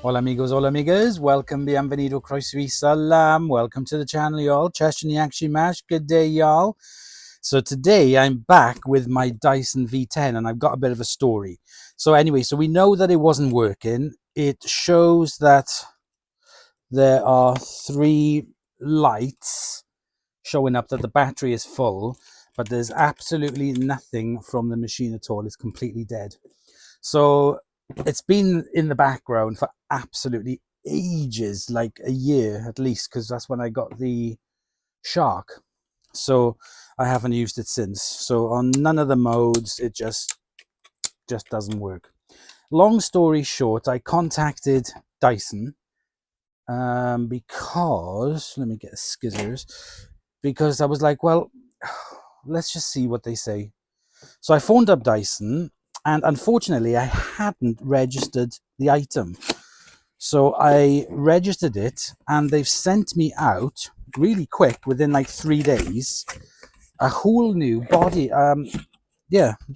Hola amigos, hola amigas, welcome, bienvenido, croeso salam, welcome to the channel y'all, Chesh and Yakshi Mash, good day y'all. So today I'm back with my Dyson V10 and I've got a bit of a story. So anyway, so we know that it wasn't working. It shows that there are 3 lights showing up that the battery is full, but there's absolutely nothing from the machine at all. It's completely dead. So it's been in the background for absolutely ages, like a year at least, because that's when I got the Shark. So I haven't used it since. So on none of the modes, it just doesn't work. Long story short, I contacted Dyson because, let me get scissors, because I was like, well, let's just see what they say. So I phoned up Dyson, and unfortunately I hadn't registered the item. So I registered it, and they've sent me out really quick, within like 3 days, a whole new body,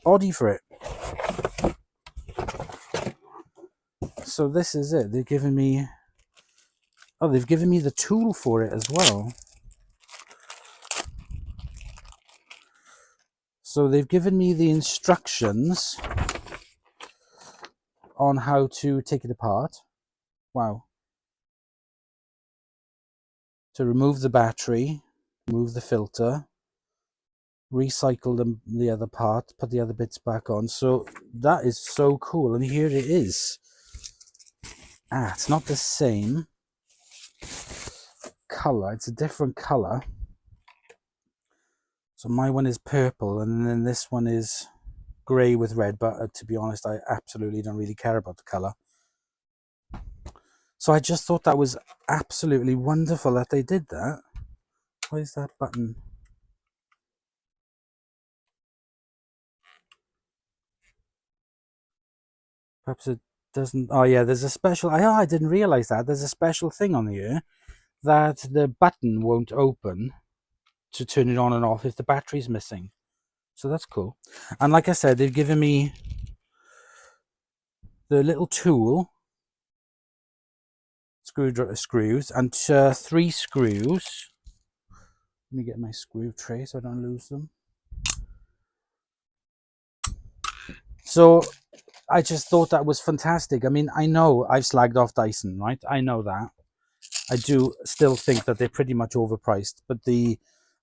body for it. So this is it. They've given me the tool for it as well. So they've given me the instructions on how to take it apart. Wow. To remove the battery, remove the filter, recycle the other part, put the other bits back on. So that is so cool. And here it is. It's not the same color. It's a different color. So my one is purple, and then this one is grey with red. But to be honest, I absolutely don't really care about the color. So I just thought that was absolutely wonderful that they did that. Where's that button? Perhaps it doesn't. Oh yeah, there's a special. I didn't realize that. There's a special thing on here that the button won't open to turn it on and off if the battery's missing. So that's cool. And like I said, they've given me the little tool, screws, and 3 screws. Let me get my screw tray so I don't lose them. So I just thought that was fantastic. I mean, I know I've slagged off Dyson, right? I know that. I do still think that they're pretty much overpriced, but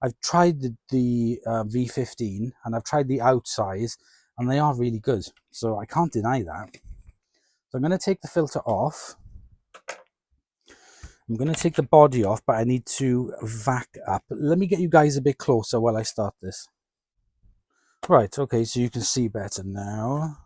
I've tried the V15 and I've tried the outsize, and they are really good. So I can't deny that. So I'm going to take the filter off. I'm going to take the body off, but I need to vac up. Let me get you guys a bit closer while I start this. Right, okay, so you can see better now.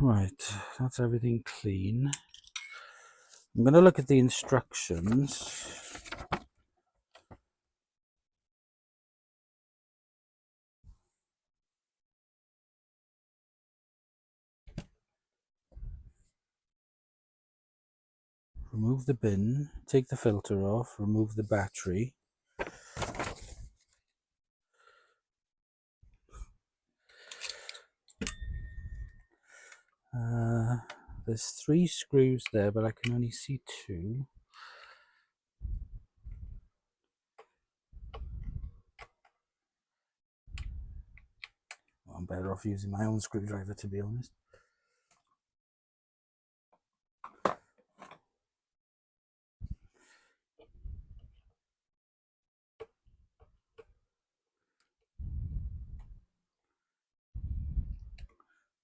Right, that's everything clean. I'm going to look at the instructions. Remove the bin, take the filter off, remove the battery. there's 3 screws there, but I can only see 2. Well, I'm better off using my own screwdriver, to be honest.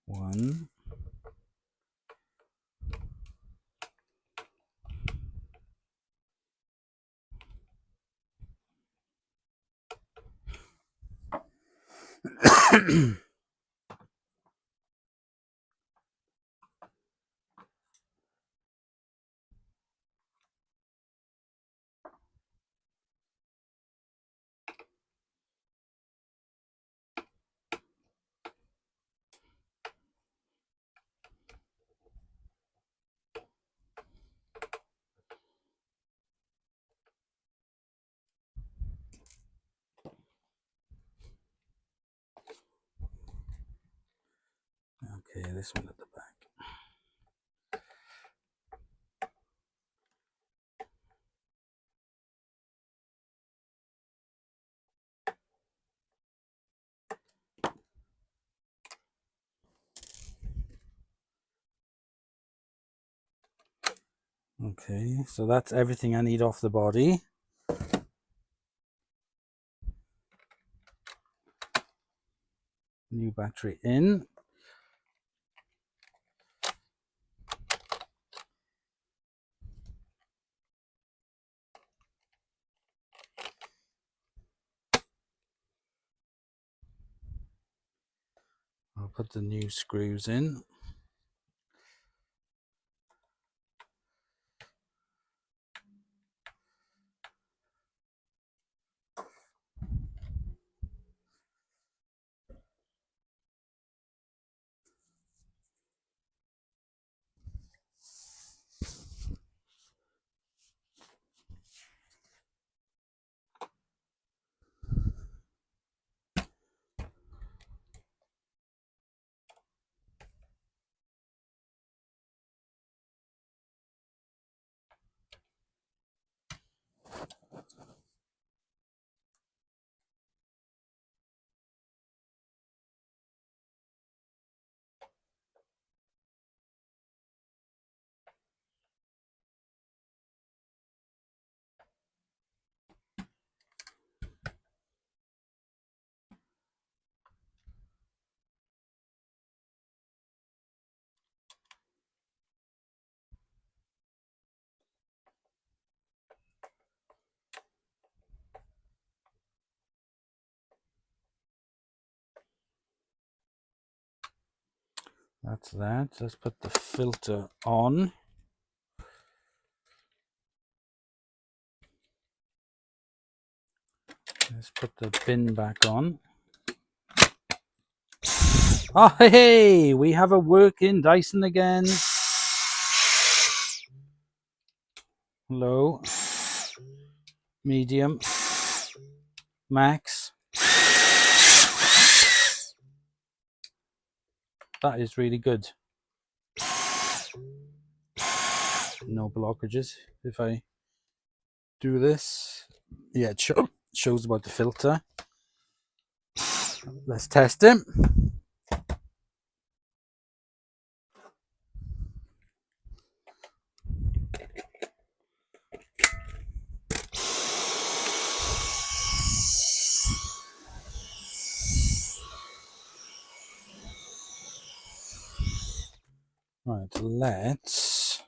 One. Okay, this one at the back. Okay, so that's everything I need off the body. New battery in. I'll put the new screws in. That's that. Let's put the filter on. Let's put the bin back on. Oh, hey, we have a working Dyson again. Low, medium, max. That is really good. No blockages. If I do this, yeah, it shows about the filter. Let's test it. Right, let's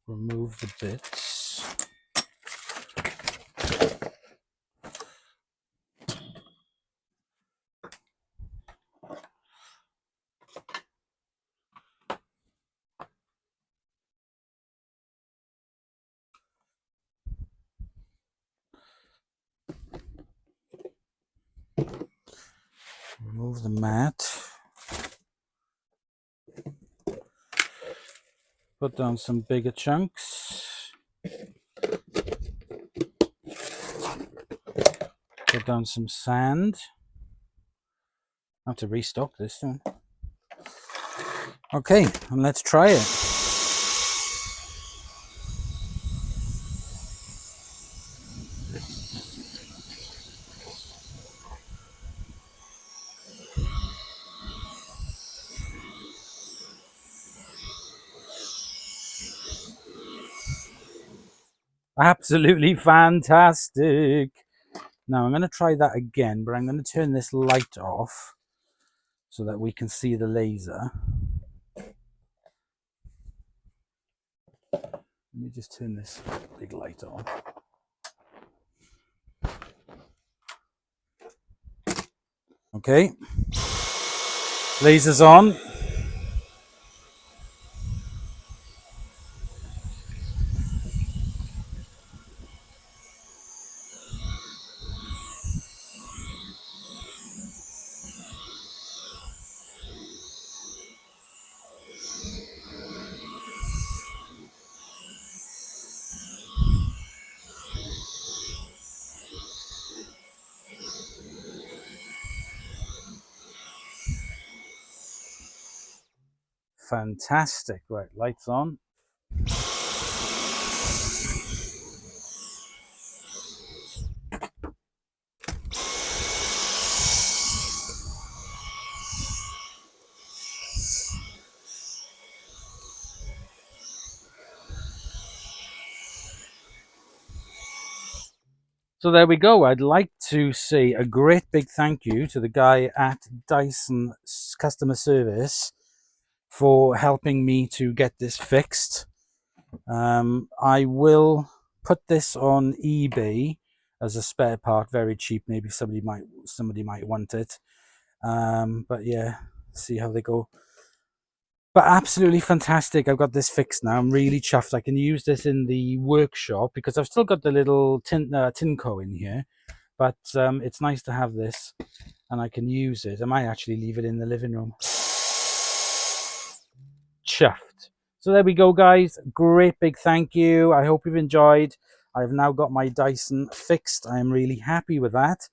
remove the bits. Remove the mat. Put down some bigger chunks. Put down some sand. I have to restock this soon. Okay, and let's try it. Absolutely fantastic. Now I'm going to try that again, but I'm going to turn this light off so that we can see the laser. Let me just turn this big light on. Okay, laser's on. Fantastic. Right, lights on. So there we go. I'd like to say a great big thank you to the guy at Dyson customer service for helping me to get this fixed. I will put this on eBay as a spare part, very cheap. Maybe somebody might want it. But yeah, see how they go. But absolutely fantastic. I've got this fixed now. I'm really chuffed. I can use this in the workshop because I've still got the little Tinco in here. But it's nice to have this and I can use it. I might actually leave it in the living room. Chuffed. So there we go, guys. Great big thank you. I hope you've enjoyed. I've now got my Dyson fixed. I am really happy with that.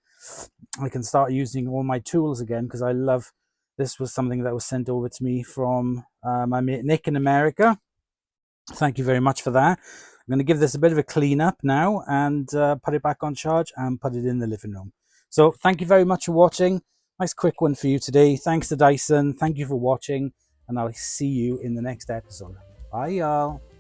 I can start using all my tools again because I love. This was something that was sent over to me from my mate Nick in America. Thank you very much for that. I'm going to give this a bit of a clean up now and put it back on charge and put it in the living room. So thank you very much for watching. Nice quick one for you today. Thanks to Dyson. Thank you for watching, and I'll see you in the next episode. Bye, y'all.